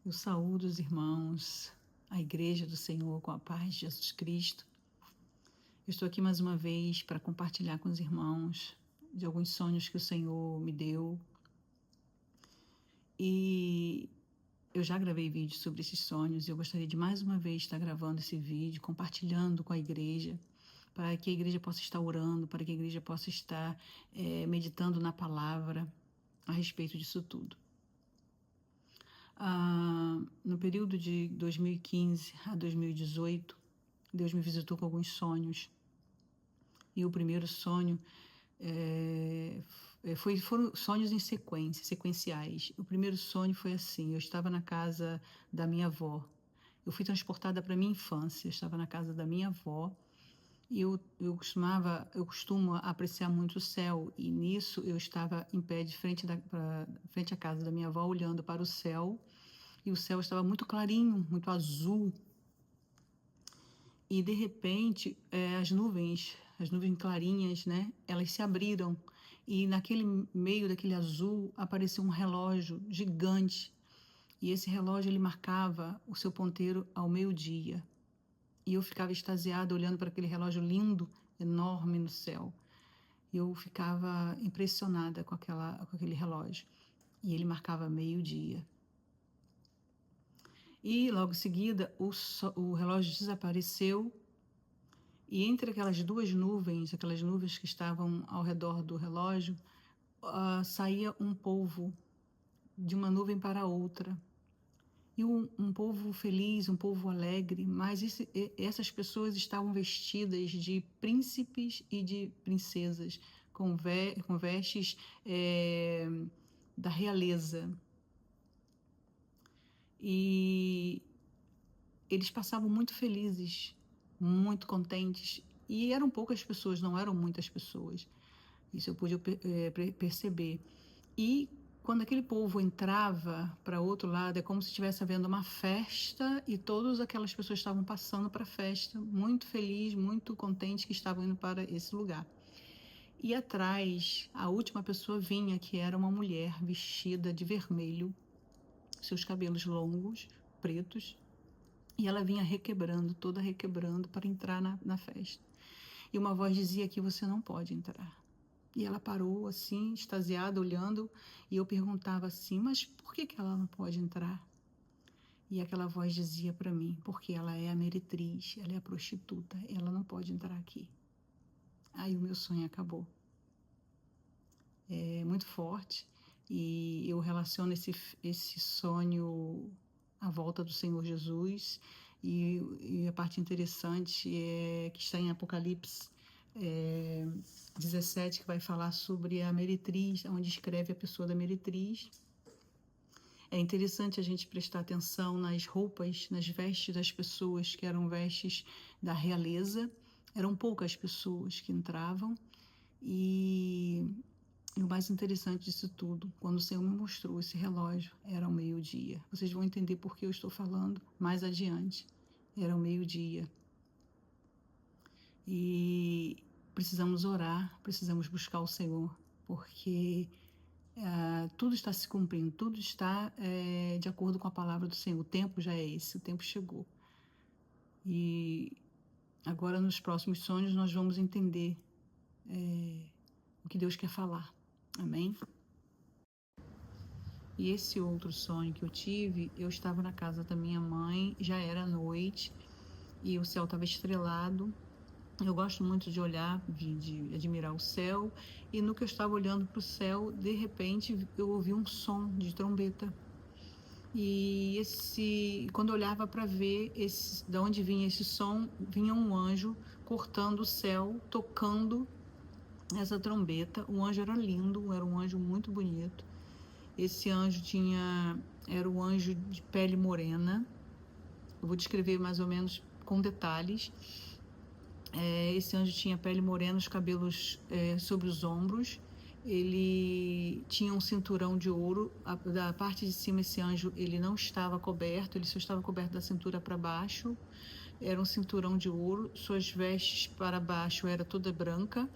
Eu saúdo os irmãos, a Igreja do Senhor com a paz de Jesus Cristo. Eu estou aqui mais uma vez para compartilhar com os irmãos de alguns sonhos que o Senhor me deu. E eu já gravei vídeos sobre esses sonhos e eu gostaria de mais uma vez estar gravando esse vídeo, compartilhando com a igreja, para que a igreja possa estar orando, para que a igreja possa estar meditando na palavra a respeito disso tudo. No período de 2015 a 2018, Deus me visitou com alguns sonhos. E o primeiro sonho foram sonhos em sequenciais. O primeiro sonho foi assim: eu estava na casa da minha avó. Eu fui transportada para minha infância. Eu estava na casa da minha avó e eu costumo apreciar muito o céu. E nisso eu estava em pé de frente frente à casa da minha avó, olhando para o céu. E o céu estava muito clarinho, muito azul. E de repente, as nuvens clarinhas, né, elas se abriram e naquele meio daquele azul apareceu um relógio gigante. E esse relógio ele marcava o seu ponteiro ao meio-dia. E eu ficava extasiada olhando para aquele relógio lindo, enorme no céu. E eu ficava impressionada com aquele relógio. E ele marcava meio-dia. E logo em seguida o relógio desapareceu e entre aquelas aquelas nuvens que estavam ao redor do relógio, saía um polvo de uma nuvem para outra. E um povo feliz, um povo alegre, mas essas pessoas estavam vestidas de príncipes e de princesas, com vestes da realeza. E eles passavam muito felizes, muito contentes, e eram poucas pessoas, não eram muitas pessoas. Isso eu pude perceber. E quando aquele povo entrava para outro lado, é como se estivesse havendo uma festa e todas aquelas pessoas estavam passando para a festa, muito felizes, muito contentes que estavam indo para esse lugar. E atrás, a última pessoa vinha, que era uma mulher vestida de vermelho, seus cabelos longos, pretos, e ela vinha toda requebrando para entrar na festa. E uma voz dizia que você não pode entrar. E ela parou assim, extasiada, olhando, e eu perguntava assim, mas por que ela não pode entrar? E aquela voz dizia para mim, porque ela é a meretriz, ela é a prostituta, ela não pode entrar aqui. Aí o meu sonho acabou. É muito forte, e eu relaciono esse sonho à volta do Senhor Jesus, e a parte interessante é que está em Apocalipse 17, que vai falar sobre a meretriz, onde escreve a pessoa da meretriz. É interessante a gente prestar atenção nas roupas, nas vestes das pessoas, que eram vestes da realeza. Eram poucas pessoas que entravam, e o mais interessante disso tudo, quando o Senhor me mostrou esse relógio, era o meio-dia. Vocês vão entender por que eu estou falando mais adiante. Era o meio-dia. E precisamos orar, precisamos buscar o Senhor, porque tudo está se cumprindo, tudo está de acordo com a palavra do Senhor. O tempo já é esse, o tempo chegou. E agora, nos próximos sonhos, nós vamos entender o que Deus quer falar. Amém? E esse outro sonho que eu tive, eu estava na casa da minha mãe, já era noite, e o céu estava estrelado. Eu gosto muito de olhar, de admirar o céu, e no que eu estava olhando para o céu, de repente eu ouvi um som de trombeta. E quando eu olhava para ver de onde vinha esse som, vinha um anjo cortando o céu, tocando essa trombeta. O anjo era lindo, era um anjo muito bonito. Esse anjo era um anjo de pele morena. Eu vou descrever mais ou menos com detalhes. Esse anjo tinha pele morena, os cabelos sobre os ombros. Ele tinha um cinturão de ouro. Da parte de cima, esse anjo ele não estava coberto, ele só estava coberto da cintura para baixo. Era um cinturão de ouro. Suas vestes para baixo era toda branca.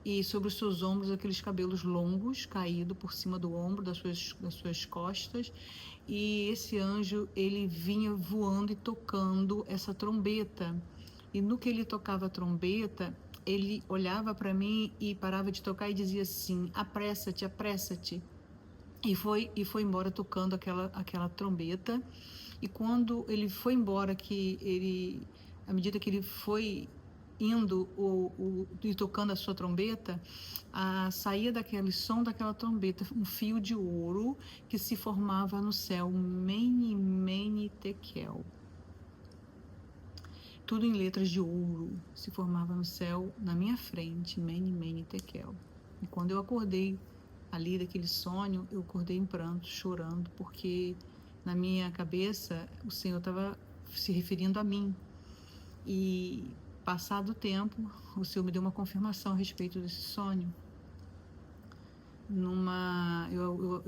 e sobre os seus ombros aqueles cabelos longos caídos por cima do ombro, das suas costas, e esse anjo, ele vinha voando e tocando essa trombeta, e no que ele tocava a trombeta, ele olhava para mim e parava de tocar e dizia assim: apressa-te, apressa-te. E foi embora tocando aquela trombeta. E quando ele foi embora, à medida que ele foi indo e tocando a sua trombeta, saía daquele som daquela trombeta um fio de ouro que se formava no céu, Mene, Mene, Tekel. Tudo em letras de ouro se formava no céu na minha frente, Mene, Mene, Tekel. E quando eu acordei ali daquele sonho, eu acordei em pranto, chorando, porque na minha cabeça o Senhor estava se referindo a mim. E passado o tempo, o Senhor me deu uma confirmação a respeito desse sonho.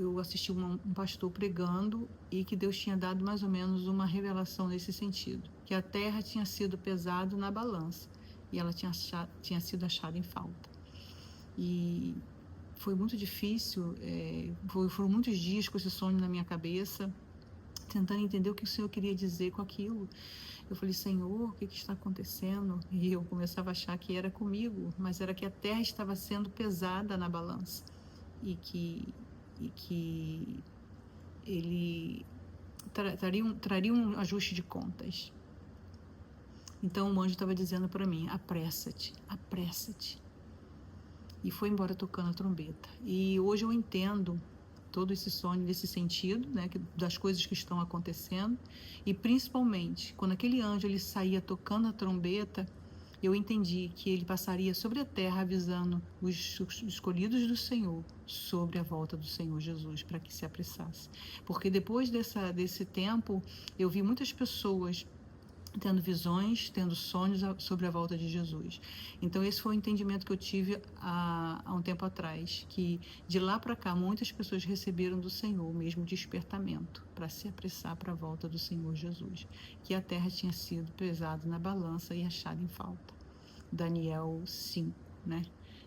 Eu assisti um pastor pregando e que Deus tinha dado mais ou menos uma revelação nesse sentido, que a terra tinha sido pesada na balança e ela tinha sido achada em falta. E foi muito difícil, foram muitos dias com esse sonho na minha cabeça, tentando entender o que o Senhor queria dizer com aquilo. Eu falei: Senhor, o que está acontecendo? E eu começava a achar que era comigo, mas era que a terra estava sendo pesada na balança e que ele traria um ajuste de contas. Então o anjo estava dizendo para mim: apressa-te, apressa-te. E foi embora tocando a trombeta. E hoje eu entendo todo esse sonho nesse sentido, né, das coisas que estão acontecendo, e principalmente quando aquele anjo ele saía tocando a trombeta, eu entendi que ele passaria sobre a terra avisando os escolhidos do Senhor sobre a volta do Senhor Jesus, para que se apressasse. Porque depois desse tempo, eu vi muitas pessoas tendo visões, tendo sonhos sobre a volta de Jesus. Então esse foi o entendimento que eu tive há um tempo atrás, que de lá para cá muitas pessoas receberam do Senhor o mesmo despertamento para se apressar para a volta do Senhor Jesus, que a terra tinha sido pesada na balança e achada em falta. Daniel 5, né?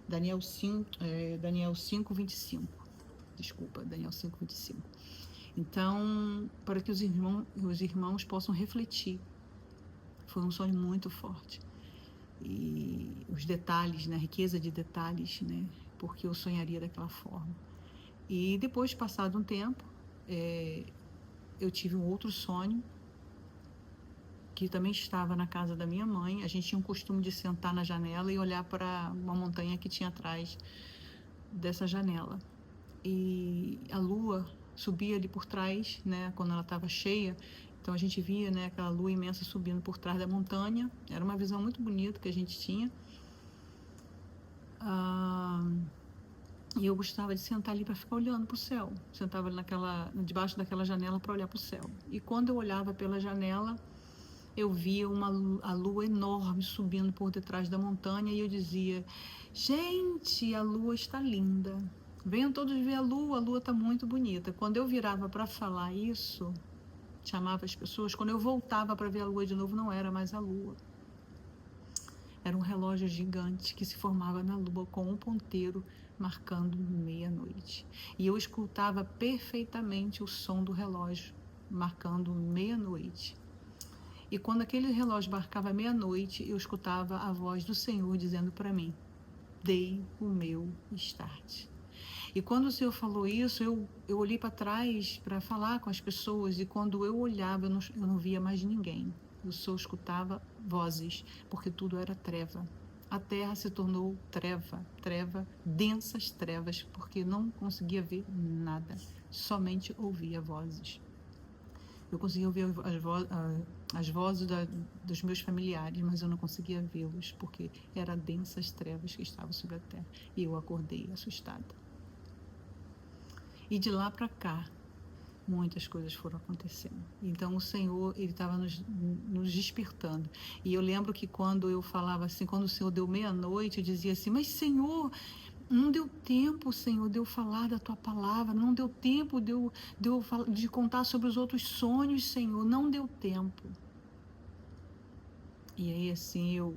Daniel 5, 25. Desculpa, Daniel 5, 25. Então, para que os irmãos possam refletir. Foi um sonho muito forte. E os detalhes, né, a riqueza de detalhes, né, porque eu sonharia daquela forma. E depois, passado um tempo, eu tive um outro sonho, que também estava na casa da minha mãe. A gente tinha um costume de sentar na janela e olhar para uma montanha que tinha atrás dessa janela. E a lua subia ali por trás, né, quando ela estava cheia. Então a gente via, né, aquela lua imensa subindo por trás da montanha. Era uma visão muito bonita que a gente tinha. E eu gostava de sentar ali para ficar olhando para o céu. Sentava ali debaixo daquela janela para olhar para o céu. E quando eu olhava pela janela, eu via a lua enorme subindo por detrás da montanha e eu dizia: gente, a lua está linda. Venham todos ver a lua está muito bonita. Quando eu virava para falar isso, chamava as pessoas, quando eu voltava para ver a lua de novo, não era mais a lua. Era um relógio gigante que se formava na lua com um ponteiro marcando meia-noite. E eu escutava perfeitamente o som do relógio marcando meia-noite. E quando aquele relógio marcava meia-noite, eu escutava a voz do Senhor dizendo para mim: dei o meu start. E quando o Senhor falou isso, eu olhei para trás para falar com as pessoas, e quando eu olhava, eu não via mais ninguém. Eu só escutava vozes, porque tudo era treva. A terra se tornou treva, densas trevas, porque não conseguia ver nada, somente ouvia vozes. Eu conseguia ouvir as vozes dos meus familiares, mas eu não conseguia vê-los, porque eram densas trevas que estavam sobre a terra. E eu acordei assustada. E de lá para cá, muitas coisas foram acontecendo. Então o Senhor, ele estava nos despertando. E eu lembro que quando eu falava assim, quando o Senhor deu meia-noite, eu dizia assim: mas Senhor, não deu tempo, Senhor, de eu falar da Tua palavra, não deu tempo de contar sobre os outros sonhos, Senhor, não deu tempo. E aí assim eu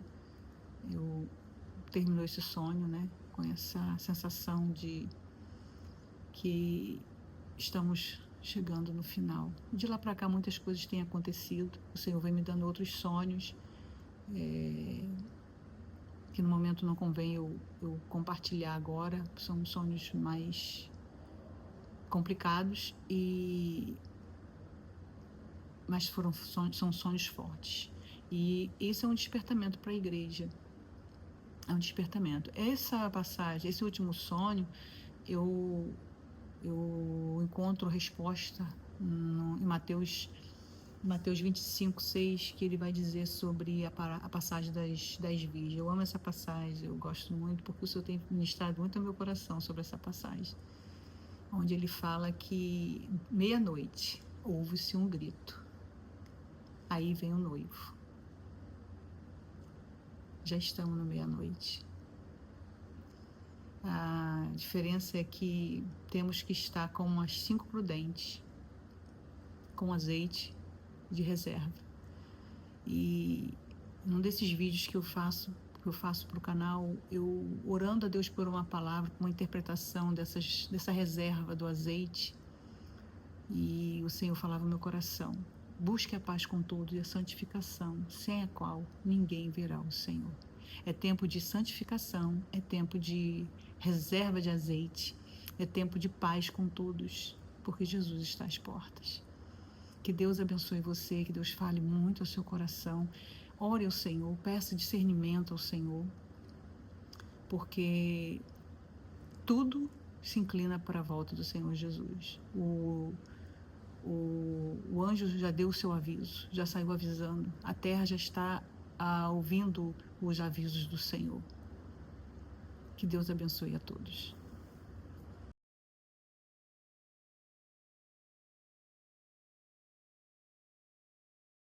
terminou esse sonho, né? com essa sensação de que estamos chegando no final. De lá para cá muitas coisas têm acontecido, o Senhor vem me dando outros sonhos, que no momento não convém eu compartilhar agora, são sonhos mais complicados, mas são sonhos fortes. E esse é um despertamento para a igreja. É um despertamento. Essa passagem, esse último sonho, eu encontro resposta em Mateus 25:6, que ele vai dizer sobre a passagem das 10 virgens. Eu amo essa passagem, eu gosto muito, porque o Senhor tem ministrado muito ao meu coração sobre essa passagem, onde ele fala que meia-noite ouve-se um grito, aí vem o noivo. Já estamos na meia-noite. A diferença é que temos que estar com as 5 prudentes, com azeite de reserva. E num desses vídeos que eu faço para o canal, eu orando a Deus por uma palavra, por uma interpretação dessa reserva do azeite, e o Senhor falava no meu coração: busque a paz com todos e a santificação, sem a qual ninguém verá o Senhor. É tempo de santificação, é tempo de reserva de azeite, é tempo de paz com todos, porque Jesus está às portas. Que Deus abençoe você, que Deus fale muito ao seu coração. Ore ao Senhor, peça discernimento ao Senhor, porque tudo se inclina para a volta do Senhor Jesus. O anjo já deu o seu aviso, já saiu avisando. A terra já está ouvindo os avisos do Senhor. Que Deus abençoe a todos.